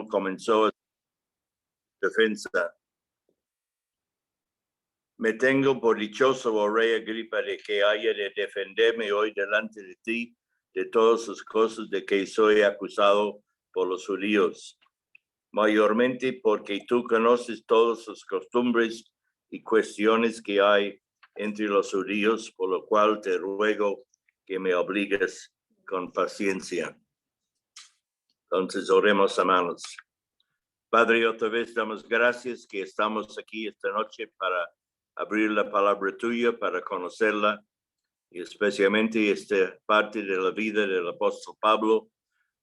comenzó defensa. Me tengo por dichoso, oh rey Agripa, de que haya de defenderme hoy delante de ti de todas las cosas de que soy acusado por los judíos, mayormente porque tú conoces todas las costumbres y cuestiones que hay entre los judíos, por lo cual te ruego que me obligues con paciencia. Entonces oremos, hermanos. Padre, otra vez damos gracias que estamos aquí esta noche para abrir la palabra tuya, para conocerla, y especialmente esta parte de la vida del apóstol Pablo,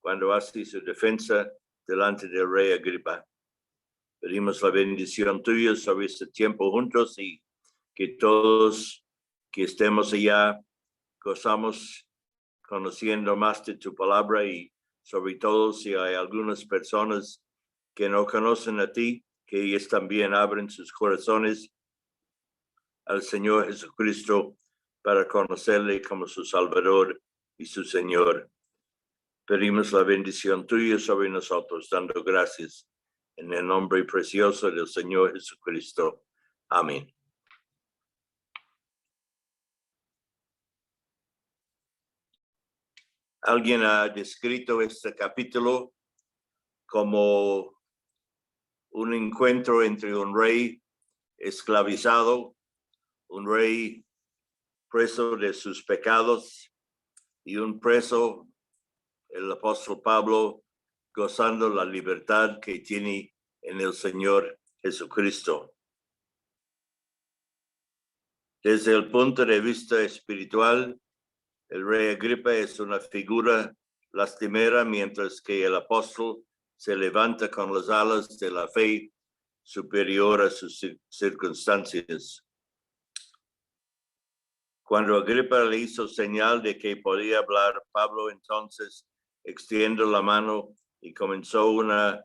cuando hace su defensa delante del rey Agripa. Pedimos la bendición tuya sobre este tiempo juntos y que todos que estemos allá gozamos conociendo más de tu palabra, y sobre todo si hay algunas personas que no conocen a ti, que ellos también abren sus corazones al Señor Jesucristo para conocerle como su Salvador y su Señor. Pedimos la bendición tuya sobre nosotros, dando gracias en el nombre precioso del Señor Jesucristo. Amén. Alguien ha descrito este capítulo como un encuentro entre un rey esclavizado, un rey preso de sus pecados, y un preso, el apóstol Pablo, gozando la libertad que tiene en el Señor Jesucristo. Desde el punto de vista espiritual, el rey Agripa es una figura lastimera, mientras que el apóstol se levanta con las alas de la fe superior a sus circunstancias. Cuando Agripa le hizo señal de que podía hablar, Pablo entonces extiende la mano y comenzó una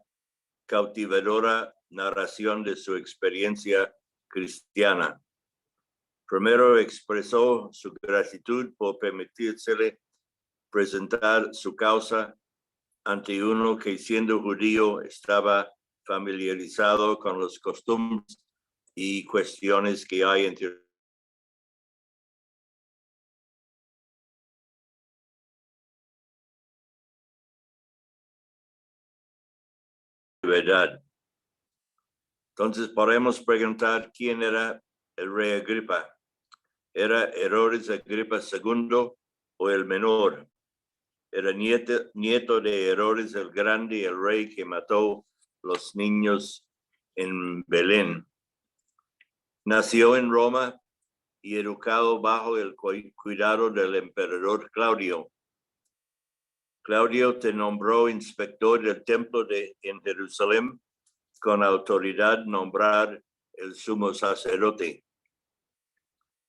cautivadora narración de su experiencia cristiana. Primero expresó su gratitud por permitírsele presentar su causa ante uno que, siendo judío, estaba familiarizado con las costumbres y cuestiones que hay entre verdad. Entonces podemos preguntar quién era el rey Agripa. ¿Era Herodes Agripa II o el menor? Era nieto de Herodes el Grande, el rey que mató los niños en Belén. Nació en Roma y educado bajo el cuidado del emperador Claudio. Claudio te nombró inspector del templo en Jerusalén, con autoridad nombrar el sumo sacerdote.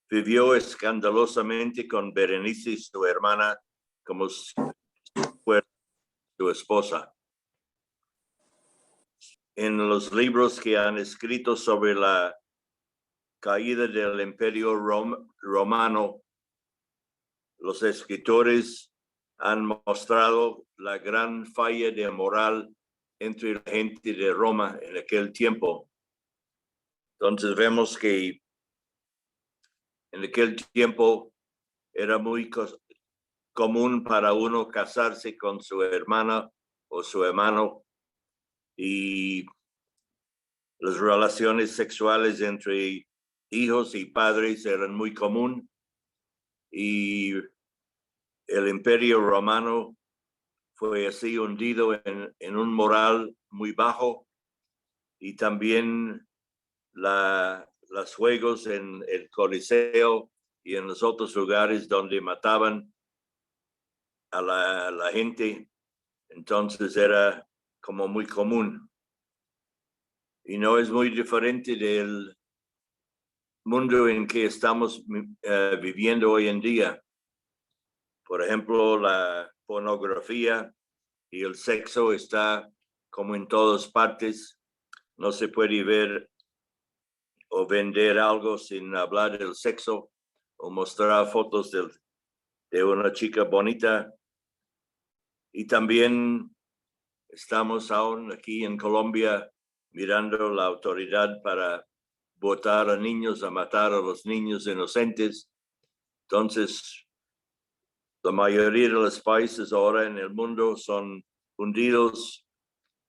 Vivió escandalosamente con Berenice, su hermana, como si fuera su esposa. En los libros que han escrito sobre la caída del Imperio Romano, los escritores han mostrado la gran falla de moral entre la gente de Roma en aquel tiempo. Entonces vemos que en aquel tiempo era muy común para uno casarse con su hermana o su hermano, y las relaciones sexuales entre hijos y padres eran muy común, y el Imperio Romano fue así hundido en un moral muy bajo, y también los juegos en el Coliseo y en los otros lugares donde mataban a la gente, entonces era como muy común. Y no es muy diferente del mundo en que estamos viviendo hoy en día. Por ejemplo, la pornografía y el sexo está como en todas partes. No se puede ver o vender algo sin hablar del sexo, o mostrar fotos de una chica bonita. Y también Estamos aún aquí en Colombia mirando la autoridad para votar a niños, a matar a los niños inocentes. Entonces, la mayoría de los países ahora en el mundo son hundidos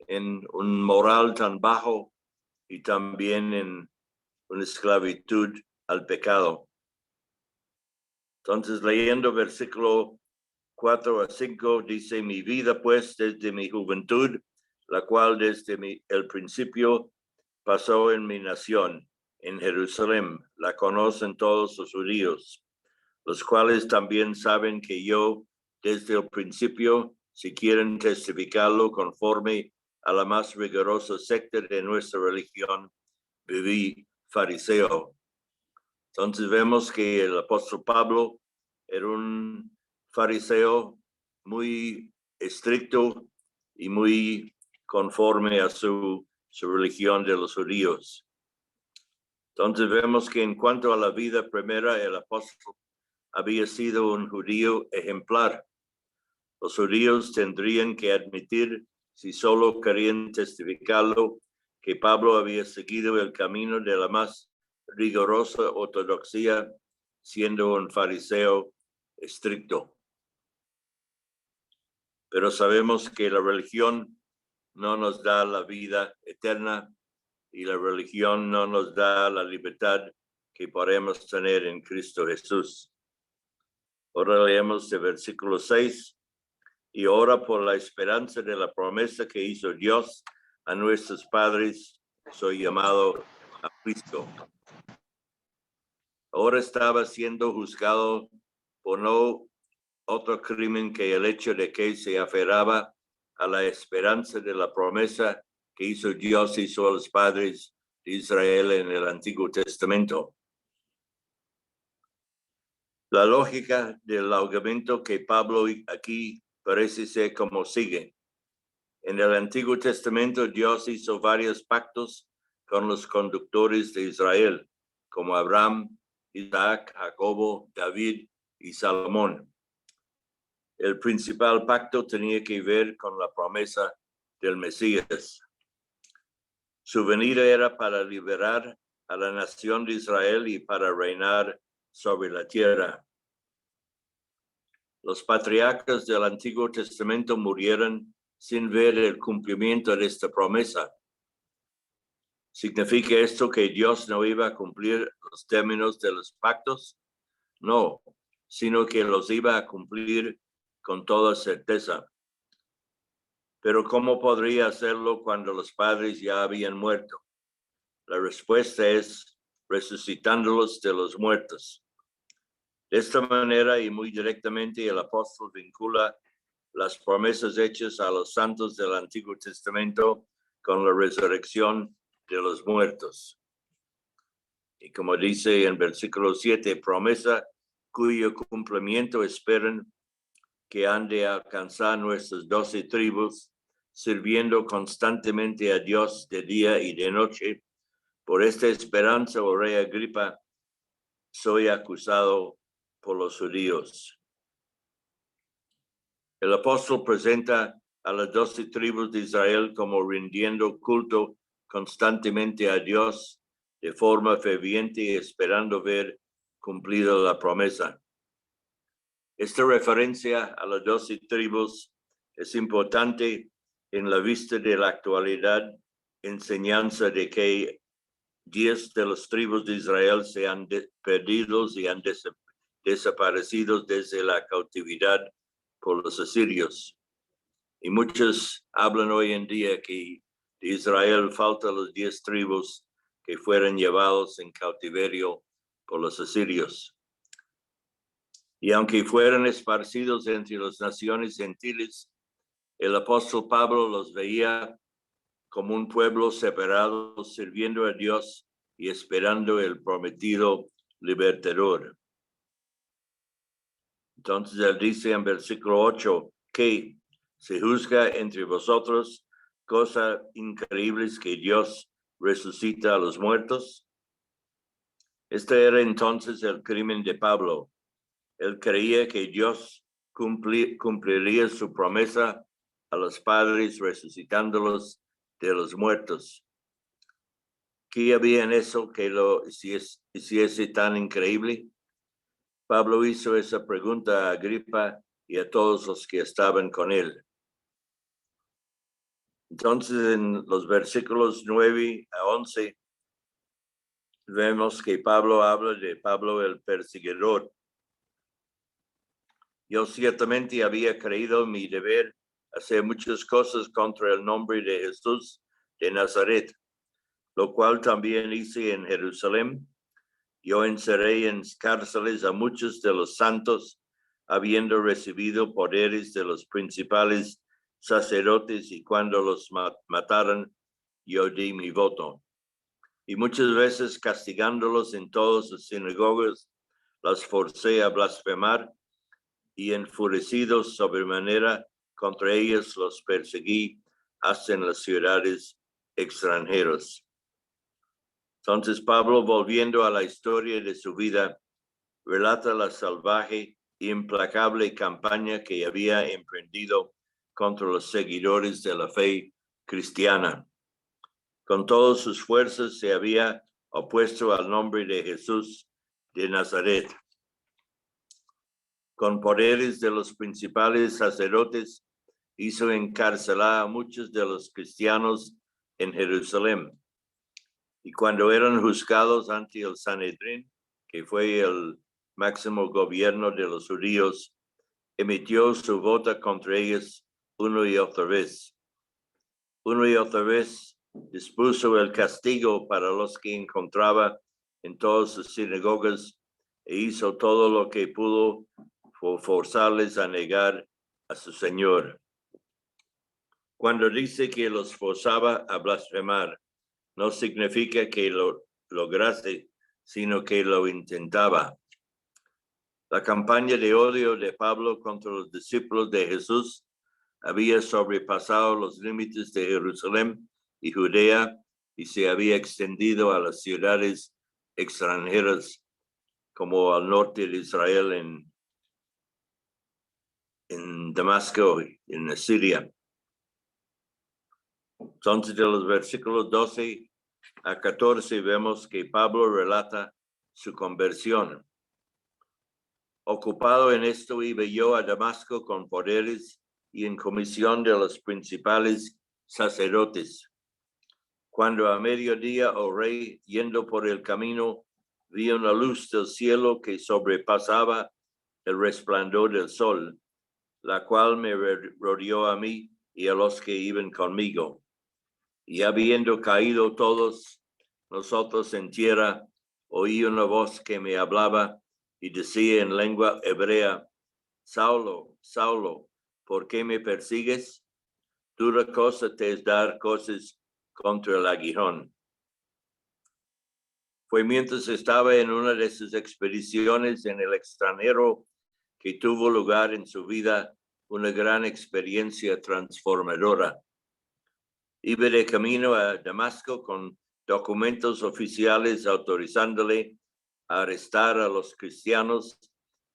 en un moral tan bajo y también en una esclavitud al pecado. Entonces, leyendo versículo 4 a 5, dice: mi vida pues desde mi juventud, la cual desde el principio pasó en mi nación, en Jerusalén, la conocen todos los judíos, los cuales también saben que yo desde el principio, si quieren testificarlo conforme a la más rigurosa secta de nuestra religión, viví fariseo. Entonces vemos que el apóstol Pablo era un fariseo muy estricto y muy conforme a su religión de los judíos. Entonces vemos que en cuanto a la vida primera, el apóstol había sido un judío ejemplar. Los judíos tendrían que admitir, si solo querían testificarlo, que Pablo había seguido el camino de la más rigurosa ortodoxia, siendo un fariseo estricto. Pero sabemos que la religión no nos da la vida eterna y la religión no nos da la libertad que podemos tener en Cristo Jesús. Ahora leemos el versículo 6. Y ora por la esperanza de la promesa que hizo Dios a nuestros padres, soy llamado a Cristo. Ahora estaba siendo juzgado por no otro crimen que el hecho de que se aferraba a la esperanza de la promesa que hizo Dios a los padres de Israel en el Antiguo Testamento. La lógica del argumento que Pablo aquí parece ser como sigue. En el Antiguo Testamento, Dios hizo varios pactos con los conductores de Israel, como Abraham, Isaac, Jacobo, David y Salomón. El principal pacto tenía que ver con la promesa del Mesías. Su venida era para liberar a la nación de Israel y para reinar sobre la tierra. Los patriarcas del Antiguo Testamento murieron sin ver el cumplimiento de esta promesa. ¿Significa esto que Dios no iba a cumplir los términos de los pactos? No, sino que los iba a cumplir con toda certeza. Pero ¿cómo podría hacerlo cuando los padres ya habían muerto? La respuesta es resucitándolos de los muertos. De esta manera y muy directamente el apóstol vincula las promesas hechas a los santos del Antiguo Testamento con la resurrección de los muertos. Y como dice en versículo 7, promesa cuyo cumplimiento esperan que han de alcanzar nuestras 12 tribus, sirviendo constantemente a Dios de día y de noche. Por esta esperanza, oh rey Agripa, soy acusado por los judíos. El apóstol presenta a las 12 tribus de Israel como rindiendo culto constantemente a Dios de forma ferviente y esperando ver cumplida la promesa. Esta referencia a las 12 tribus es importante en la vista de la actualidad enseñanza de que 10 de las tribus de Israel se han perdido y han desaparecido desde la cautividad por los asirios. Y muchos hablan hoy en día que de Israel faltan los 10 tribus que fueron llevados en cautiverio por los asirios. Y aunque fueran esparcidos entre las naciones gentiles, el apóstol Pablo los veía como un pueblo separado, sirviendo a Dios y esperando el prometido libertador. Entonces él dice en versículo 8 que se juzga entre vosotros cosas increíbles que Dios resucita a los muertos. Este era entonces el crimen de Pablo. Él creía que Dios cumpliría su promesa, que Dios resucitaría a los muertos. Pero ¿cómo podría hacerlo cuando los padres ya habían muerto? La respuesta es resucitándolos de los muertos. Entonces él dice en versículo 9 que se juzga entre vosotros cosas increíbles que Dios resucita a los muertos. Este era entonces el crimen de Pablo. Él creía que Dios cumpliría su promesa a los padres, resucitándolos de los muertos. ¿Qué había en eso que lo hiciese tan increíble? Pablo hizo esa pregunta a Agripa y a todos los que estaban con él. Entonces, en los versículos 9 a 11, vemos que Pablo habla de Pablo el perseguidor. Yo ciertamente había creído mi deber hacer muchas cosas contra el nombre de Jesús de Nazaret, lo cual también hice en Jerusalén. Yo encerré en cárceles a muchos de los santos, habiendo recibido poderes de los principales sacerdotes, y cuando los mataron, yo di mi voto. Y muchas veces, castigándolos en todas las sinagogas, las forcé a blasfemar, y enfurecidos sobremanera contra ellos los perseguí hasta en las ciudades extranjeras. Entonces Pablo, volviendo a la historia de su vida, relata la salvaje e implacable campaña que había emprendido contra los seguidores de la fe cristiana. Con todas sus fuerzas se había opuesto al nombre de Jesús de Nazaret. Con poderes de los principales sacerdotes, hizo encarcelar a muchos de los cristianos en Jerusalén. Y cuando eran juzgados ante el Sanedrín, que fue el máximo gobierno de los judíos, emitió su voto contra ellos una y otra vez. Una y otra vez dispuso el castigo para los que encontraba en todas sus sinagogas, e hizo todo lo que pudo por forzarles a negar a su Señor. Cuando dice que los forzaba a blasfemar, no significa que lo lograse, sino que lo intentaba. La campaña de odio de Pablo contra los discípulos de Jesús había sobrepasado los límites de Jerusalén y Judea, y se había extendido a las ciudades extranjeras, como al norte de Israel, en Damasco, en Siria. Entonces, de los versículos 12 a 14 vemos que Pablo relata su conversión. Ocupado en esto, iba yo a Damasco con poderes y en comisión de los principales sacerdotes. Cuando a mediodía, oh rey, yendo por el camino, vi una luz del cielo que sobrepasaba el resplandor del sol, la cual me rodeó a mí y a los que iban conmigo. Y habiendo caído todos nosotros en tierra, oí una voz que me hablaba y decía en lengua hebrea: Saulo, Saulo, ¿por qué me persigues? Dura cosa te es dar cosas contra el aguijón. Fue mientras estaba en una de sus expediciones en el extranjero que tuvo lugar en su vida una gran experiencia transformadora. Iba de camino a Damasco con documentos oficiales autorizándole a arrestar a los cristianos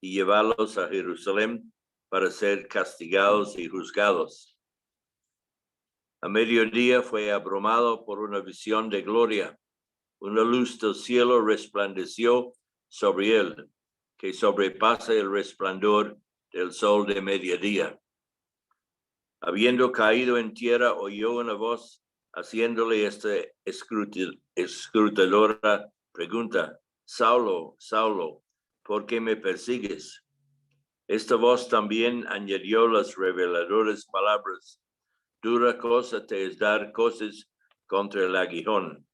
y llevarlos a Jerusalén para ser castigados y juzgados. A mediodía fue abrumado por una visión de gloria. Una luz del cielo resplandeció sobre él, que sobrepasa el resplandor del sol de mediodía. Habiendo caído en tierra, oyó una voz haciéndole esta escrutadora pregunta: Saulo, Saulo, ¿por qué me persigues? Esta voz también añadió las reveladoras palabras: dura cosa te es dar cosas contra el aguijón.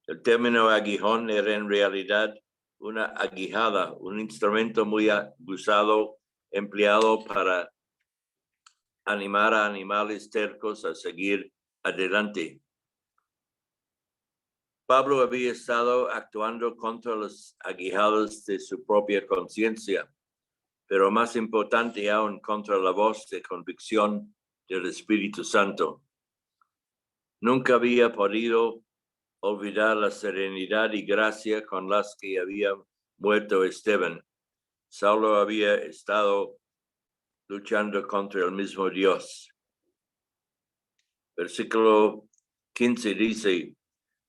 El término aguijón era en realidad una aguijada, un instrumento muy usado, empleado para animar a animales tercos a seguir adelante. Pablo había estado actuando contra los aguijados de su propia conciencia, pero más importante aún, contra la voz de convicción del Espíritu Santo. Nunca había podido olvidar la serenidad y gracia con las que había muerto Esteban. Saulo había estado luchando contra el mismo Dios. Versículo 15 dice,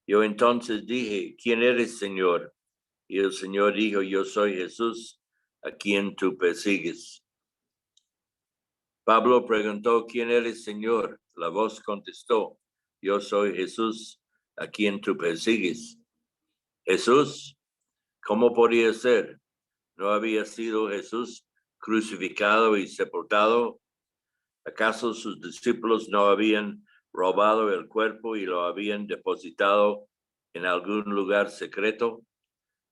yo entonces dije, ¿quién eres, Señor? Y el Señor dijo, yo soy Jesús, a quien tú persigues. Pablo preguntó, ¿quién eres, Señor? La voz contestó, yo soy Jesús, a quien tú persigues. Jesús, ¿cómo podía ser? ¿No había sido Jesús crucificado y sepultado? ¿Acaso sus discípulos no habían robado el cuerpo y lo habían depositado en algún lugar secreto?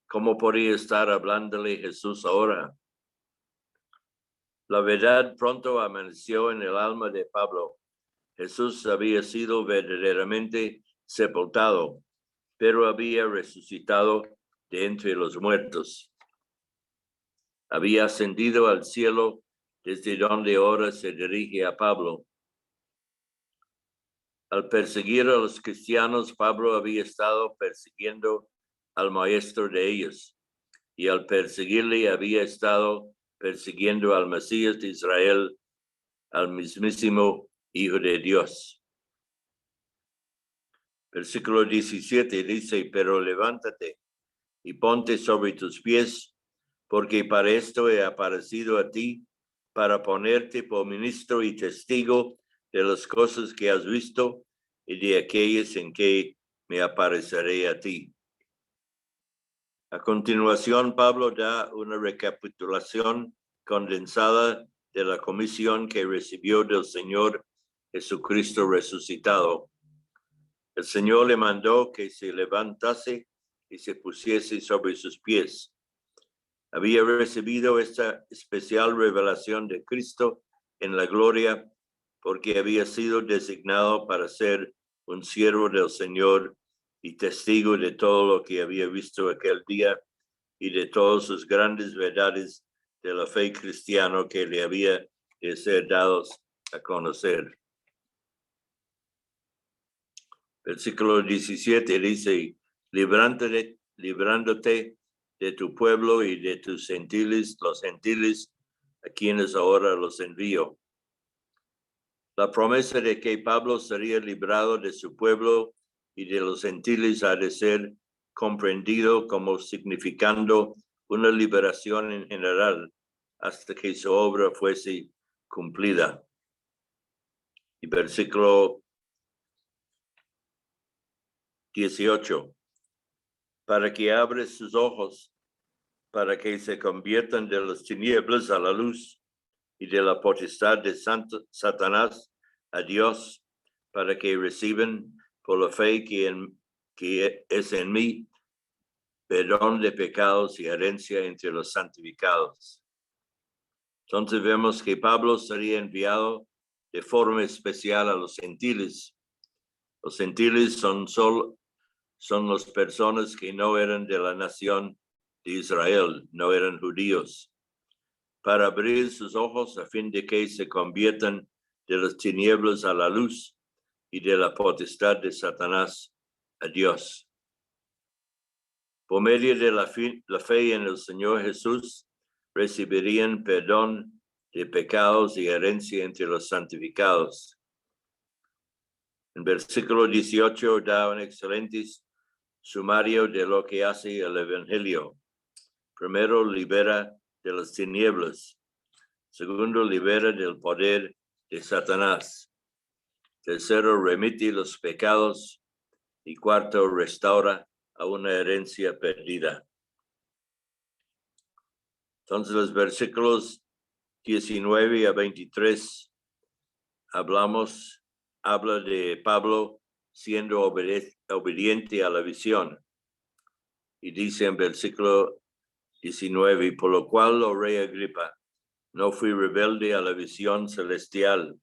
¿Cómo podía estar hablándole Jesús ahora? La verdad pronto amaneció en el alma de Pablo. Jesús había sido verdaderamente sepultado, pero había resucitado de entre los muertos. Había ascendido al cielo, desde donde ahora se dirige a Pablo. Al perseguir a los cristianos, Pablo había estado persiguiendo al maestro de ellos, y al perseguirle había estado persiguiendo al Mesías de Israel, al mismísimo Hijo de Dios. Versículo 17 dice, pero levántate y ponte sobre tus pies, porque para esto he aparecido a ti, para ponerte por ministro y testigo de las cosas que has visto y de aquellas en que me apareceré a ti. A continuación, Pablo da una recapitulación condensada de la comisión que recibió del Señor Jesucristo resucitado. El Señor le mandó que se levantase y se pusiese sobre sus pies. Había recibido esta especial revelación de Cristo en la gloria porque había sido designado para ser un siervo del Señor y testigo de todo lo que había visto aquel día y de todas sus grandes verdades de la fe cristiana que le había de ser dados a conocer. Versículo 17 dice, librándote de tu pueblo y de tus gentiles, los gentiles, a quienes ahora los envío. La promesa de que Pablo sería librado de su pueblo y de los gentiles ha de ser comprendido como significando una liberación en general hasta que su obra fuese cumplida. Y versículo 18. Para que abra sus ojos, para que se conviertan de las tinieblas a la luz y de la potestad de Satanás a Dios, para que reciban por la fe que es en mí, perdón de pecados y herencia entre los santificados. Entonces vemos que Pablo sería enviado de forma especial a los gentiles. Los gentiles son las personas que no eran de la nación de Israel, no eran judíos, para abrir sus ojos a fin de que se conviertan de las tinieblas a la luz y de la potestad de Satanás a Dios. Por medio de la fe en el Señor Jesús, recibirían perdón de pecados y herencia entre los santificados. En versículo 18 da un excelente sumario de lo que hace el Evangelio. Primero, libera de las tinieblas. Segundo, libera del poder de Satanás. Tercero, remite los pecados. Y cuarto, restaura a una herencia perdida. Entonces, los versículos 19 a 23 habla de Pablo siendo obediente a la visión. Y dice en versículo 19, por lo cual, oh rey Agripa, no fui rebelde a la visión celestial,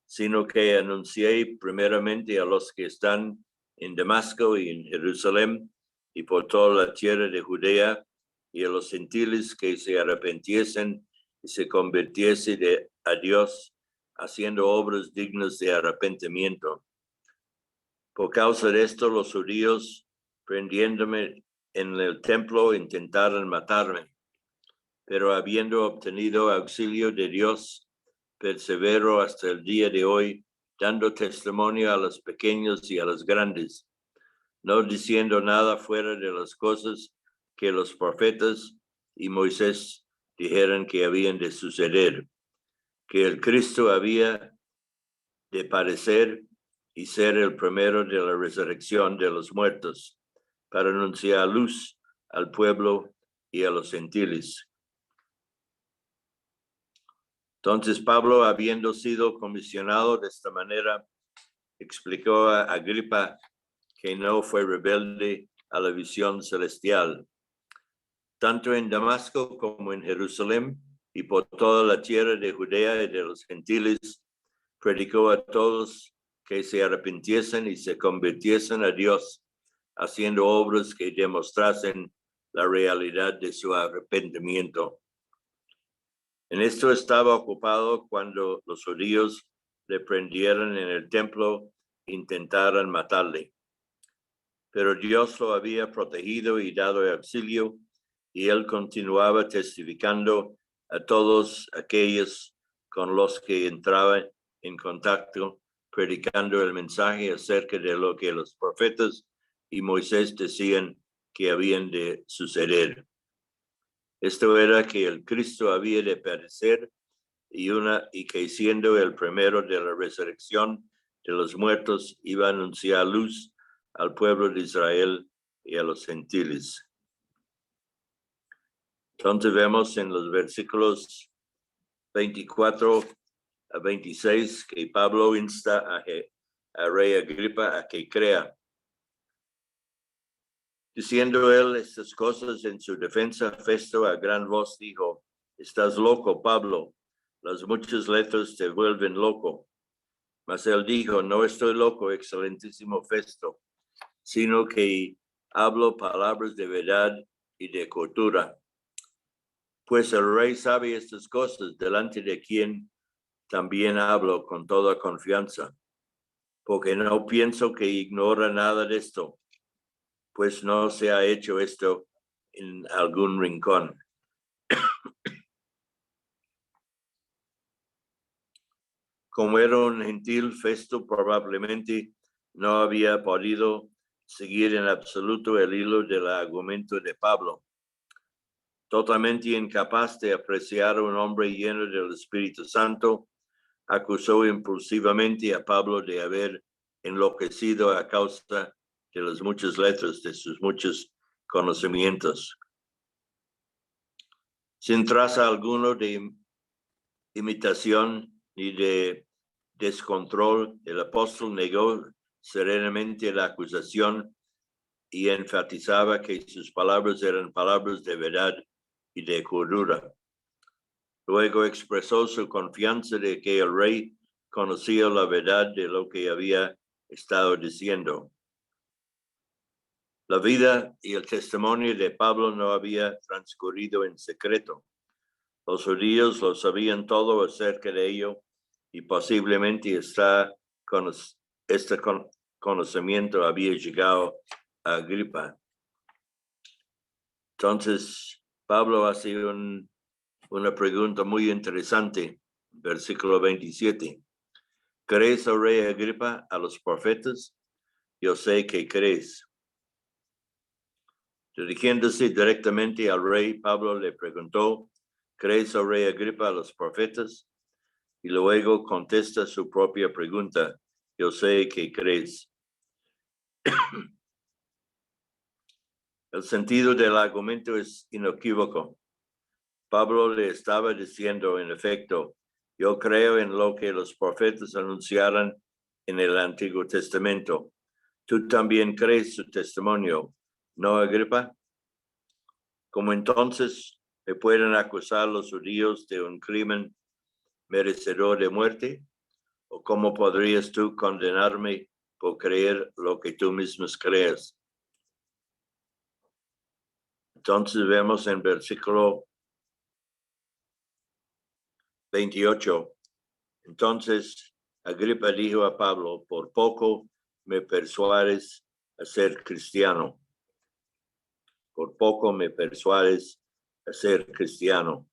sino que anuncié primeramente a los que están en Damasco y en Jerusalén y por toda la tierra de Judea y a los gentiles que se arrepintiesen y se convirtiesen a Dios, haciendo obras dignas de arrepentimiento. Por causa de esto, los judíos, prendiéndome en el templo, intentaron matarme, pero habiendo obtenido auxilio de Dios, persevero hasta el día de hoy, dando testimonio a los pequeños y a los grandes, no diciendo nada fuera de las cosas que los profetas y Moisés dijeron que habían de suceder, que el Cristo había de padecer y ser el primero de la resurrección de los muertos, para anunciar luz al pueblo y a los gentiles. Entonces Pablo, habiendo sido comisionado de esta manera, explicó a Agripa que no fue rebelde a la visión celestial. Tanto en Damasco como en Jerusalén y por toda la tierra de Judea y de los gentiles, predicó a todos que se arrepintiesen y se convirtiesen a Dios, haciendo obras que demostrasen la realidad de su arrepentimiento. En esto estaba ocupado cuando los judíos le prendieron en el templo e intentaron matarle. Pero Dios lo había protegido y dado auxilio, y él continuaba testificando a todos aquellos con los que entraba en contacto, predicando el mensaje acerca de lo que los profetas y Moisés decían que habían de suceder. Esto era que el Cristo había de padecer y que siendo el primero de la resurrección de los muertos iba a anunciar luz al pueblo de Israel y a los gentiles. Entonces vemos en los versículos 24 a 26 que Pablo insta a rey Agripa a que crea. Diciendo él estas cosas en su defensa, Festo a gran voz dijo: «Estás loco, Pablo, las muchas letras te vuelven loco». Mas él dijo: «No estoy loco, excelentísimo Festo, sino que hablo palabras de verdad y de cordura. Pues el rey sabe estas cosas, delante de quien también hablo con toda confianza, porque no pienso que ignora nada de esto, pues no se ha hecho esto en algún rincón». Como era un gentil, Festo probablemente no había podido seguir en absoluto el hilo del argumento de Pablo. Totalmente incapaz de apreciar a un hombre lleno del Espíritu Santo, acusó impulsivamente a Pablo de haber enloquecido a causa de las muchas letras de sus muchos conocimientos. Sin traza alguno de imitación ni de descontrol, el apóstol negó serenamente la acusación y enfatizaba que sus palabras eran palabras de verdad y de cordura. Luego expresó su confianza de que el rey conocía la verdad de lo que había estado diciendo. La vida y el testimonio de Pablo no había transcurrido en secreto. Los judíos lo sabían todo acerca de ello y posiblemente este conocimiento había llegado a Agripa. Entonces, Pablo hace una pregunta muy interesante, versículo 27. ¿Crees, oh rey Agripa, a los profetas? Yo sé que crees. Dirigiéndose directamente al rey, Pablo le preguntó: ¿crees, oh rey Agripa, a los profetas? Y luego contesta su propia pregunta: yo sé que crees. El sentido del argumento es inequívoco. Pablo le estaba diciendo, en efecto: yo creo en lo que los profetas anunciaron en el Antiguo Testamento. Tú también crees su testimonio, ¿no, Agripa? ¿Cómo entonces me pueden acusar los judíos de un crimen merecedor de muerte? ¿O cómo podrías tú condenarme por creer lo que tú mismos crees? Entonces vemos en versículo 28. Entonces Agripa dijo a Pablo: por poco me persuades a ser cristiano. Por poco me persuades a ser cristiano.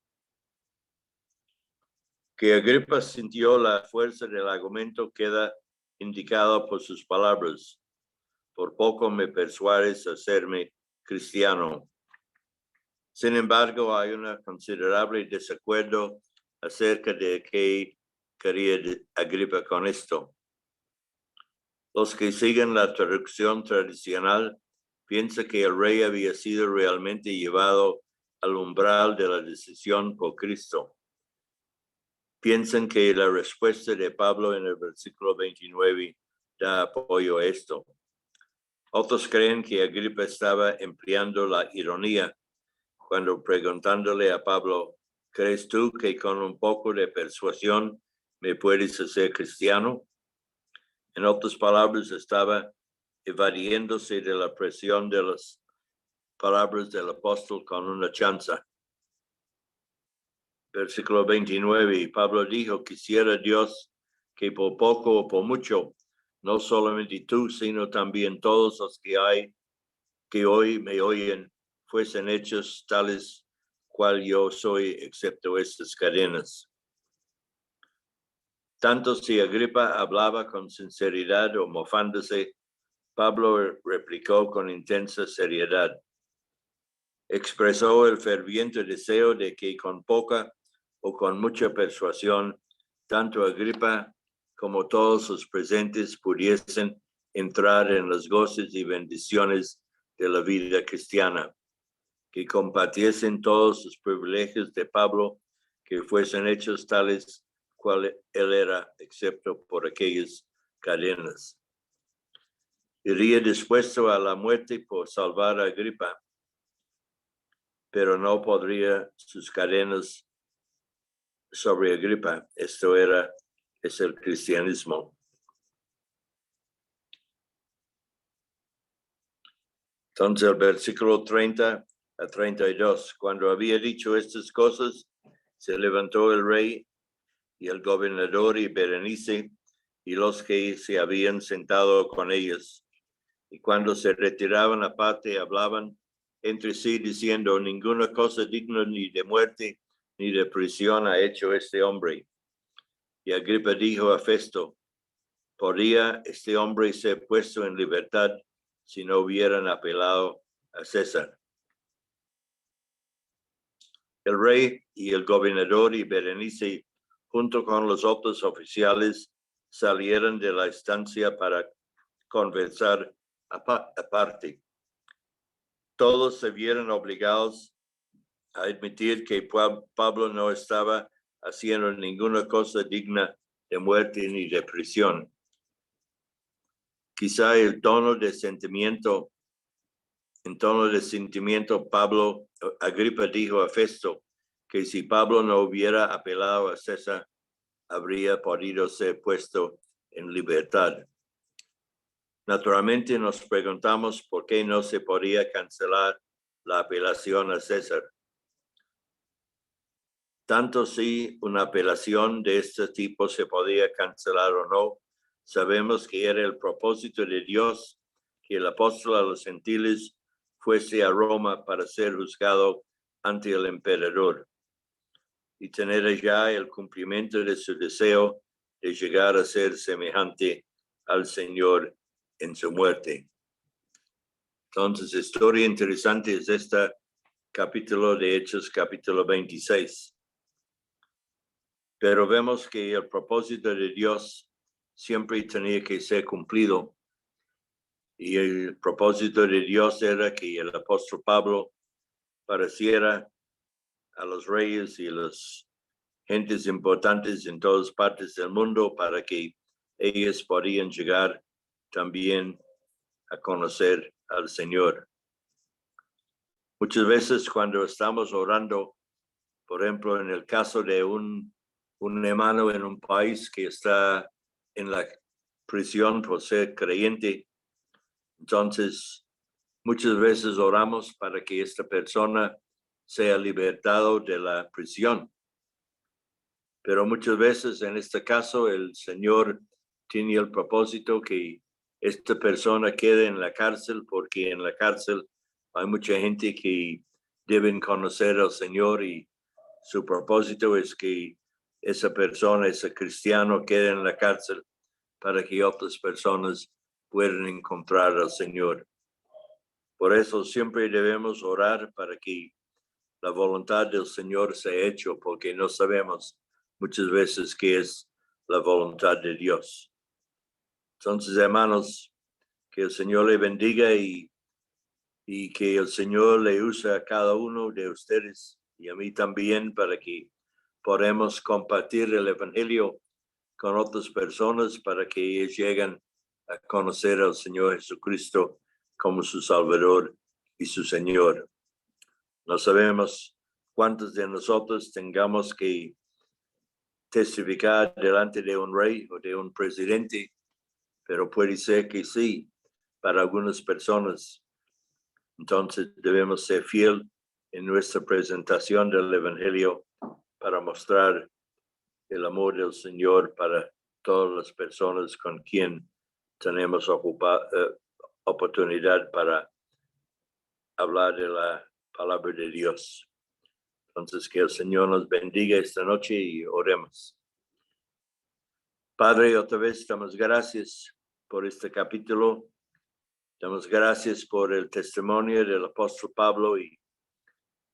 Que Agripa sintió la fuerza del argumento queda indicado por sus palabras. Por poco me persuades a hacerme cristiano. Sin embargo, hay un considerable desacuerdo acerca de qué quería Agripa con esto. Los que siguen la traducción tradicional piensan que el rey había sido realmente llevado al umbral de la decisión por Cristo. Piensan que la respuesta de Pablo en el versículo 29 da apoyo a esto. Otros creen que Agripa estaba empleando la ironía cuando preguntándole a Pablo, ¿crees tú que con un poco de persuasión me puedes hacer cristiano? En otras palabras, estaba evadiéndose de la presión de las palabras del apóstol con una chanza. Versículo 29, Pablo dijo, quisiera Dios que por poco o por mucho, no solamente tú, sino también todos los que hoy me oyen, fuesen hechos tales cual yo soy, excepto estas cadenas. Tanto si Agripa hablaba con sinceridad o mofándose, Pablo replicó con intensa seriedad. Expresó el ferviente deseo de que con poca o con mucha persuasión, tanto Agripa como todos los presentes pudiesen entrar en los goces y bendiciones de la vida cristiana, que compartiesen todos los privilegios de Pablo, que fuesen hechos tales cual él era, excepto por aquellas cadenas. Iría dispuesto a la muerte por salvar a Agripa, pero no podría sus cadenas sobre Agripa. Esto es el cristianismo. Entonces el versículo 30 a 32, cuando había dicho estas cosas, se levantó el rey y el gobernador y Berenice y los que se habían sentado con ellos. Y cuando se retiraban aparte, hablaban entre sí diciendo, ninguna cosa digna ni de muerte ni de prisión ha hecho este hombre. Y Agripa dijo a Festo, ¿podría este hombre ser puesto en libertad si no hubieran apelado a César? El rey y el gobernador y Berenice, junto con los otros oficiales, salieron de la estancia para conversar aparte. Todos se vieron obligados a admitir que Pablo no estaba haciendo ninguna cosa digna de muerte ni de prisión. Quizá en tono de sentimiento, Agripa dijo a Festo que si Pablo no hubiera apelado a César, habría podido ser puesto en libertad. Naturalmente nos preguntamos por qué no se podía cancelar la apelación a César. Tanto si una apelación de este tipo se podía cancelar o no, sabemos que era el propósito de Dios que el apóstol a los gentiles fuese a Roma para ser juzgado ante el emperador y tener ya el cumplimiento de su deseo de llegar a ser semejante al Señor en su muerte. Entonces, historia interesante es este capítulo de Hechos, capítulo 26. Pero vemos que el propósito de Dios siempre tenía que ser cumplido. Y el propósito de Dios era que el apóstol Pablo pareciera a los reyes y las gentes importantes en todas partes del mundo para que ellos podían llegar también a conocer al Señor. Muchas veces cuando estamos orando, por ejemplo, en el caso de un hermano en un país que está en la prisión por ser creyente, entonces muchas veces oramos para que esta persona sea libertado de la prisión. Pero muchas veces en este caso el Señor tiene el propósito que esta persona quede en la cárcel porque en la cárcel hay mucha gente que deben conocer al Señor y su propósito es que esa persona, ese cristiano quede en la cárcel para que otras personas puedan encontrar al Señor. Por eso siempre debemos orar para que la voluntad del Señor sea hecha, porque no sabemos muchas veces qué es la voluntad de Dios. Entonces, hermanos, que el Señor le bendiga y que el Señor le use a cada uno de ustedes y a mí también para que podamos compartir el Evangelio con otras personas para que ellos lleguen a conocer al Señor Jesucristo como su Salvador y su Señor. No sabemos cuántos de nosotros tengamos que testificar delante de un rey o de un presidente, pero puede ser que sí, para algunas personas. Entonces debemos ser fiel en nuestra presentación del Evangelio para mostrar el amor del Señor para todas las personas con quien tenemos oportunidad para hablar de la palabra de Dios. Entonces, que el Señor nos bendiga esta noche y oremos. Padre, otra vez damos gracias por este capítulo. Damos gracias por el testimonio del apóstol Pablo y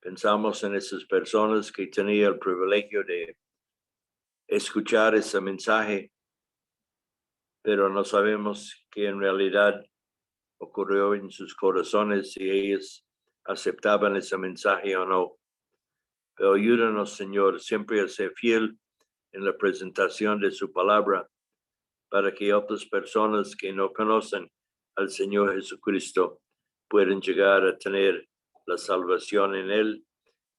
pensamos en esas personas que tenían el privilegio de escuchar ese mensaje, pero no sabemos qué en realidad ocurrió en sus corazones, si ellos aceptaban ese mensaje o no. Pero ayúdanos, Señor, siempre a ser fiel en la presentación de su palabra para que otras personas que no conocen al Señor Jesucristo puedan llegar a tener la salvación en Él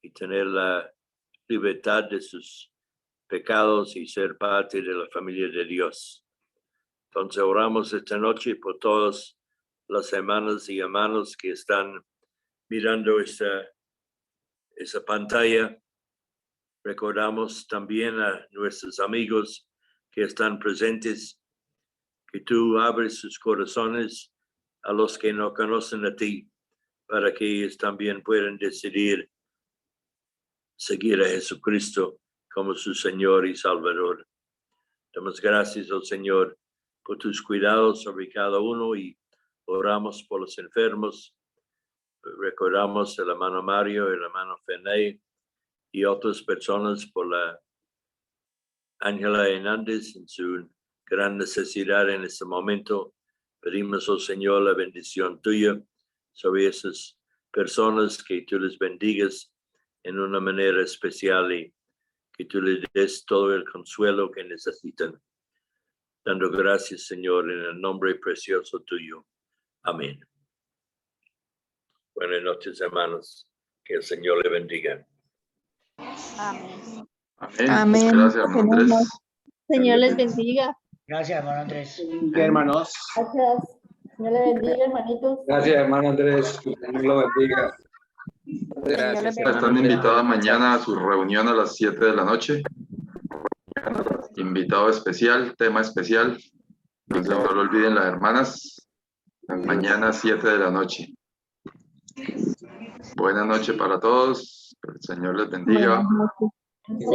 y tener la libertad de sus pecados y ser parte de la familia de Dios. Entonces oramos esta noche por todas las hermanas y hermanos que están mirando esa pantalla. Recordamos también a nuestros amigos que están presentes, que tú abres sus corazones a los que no conocen a ti, para que ellos también puedan decidir seguir a Jesucristo como su Señor y Salvador. Damos gracias al Señor por tus cuidados sobre cada uno y oramos por los enfermos. Recordamos el hermano Mario, el hermano Feney y otras personas por la Ángela Hernández en su gran necesidad en este momento. Pedimos al Señor la bendición tuya sobre esas personas, que tú les bendigas en una manera especial y que tú les des todo el consuelo que necesitan. Dando gracias, Señor, en el nombre precioso tuyo. Amén. Buenas noches, hermanos. Que el Señor le bendiga. Amén. Amén. Amén. Gracias, hermano Andrés. Señor les bendiga. Gracias, hermano Andrés. Hermanos. Gracias. Señor les bendiga, hermanitos. Gracias, hermano Andrés. Que Dios lo bendiga. Gracias, Están invitados mañana a su reunión a las 7 de la noche. Invitado especial, tema especial. Entonces no lo olviden las hermanas. Mañana 7 de la noche. Buenas noches para todos. Que el Señor les bendiga. Buenas noches.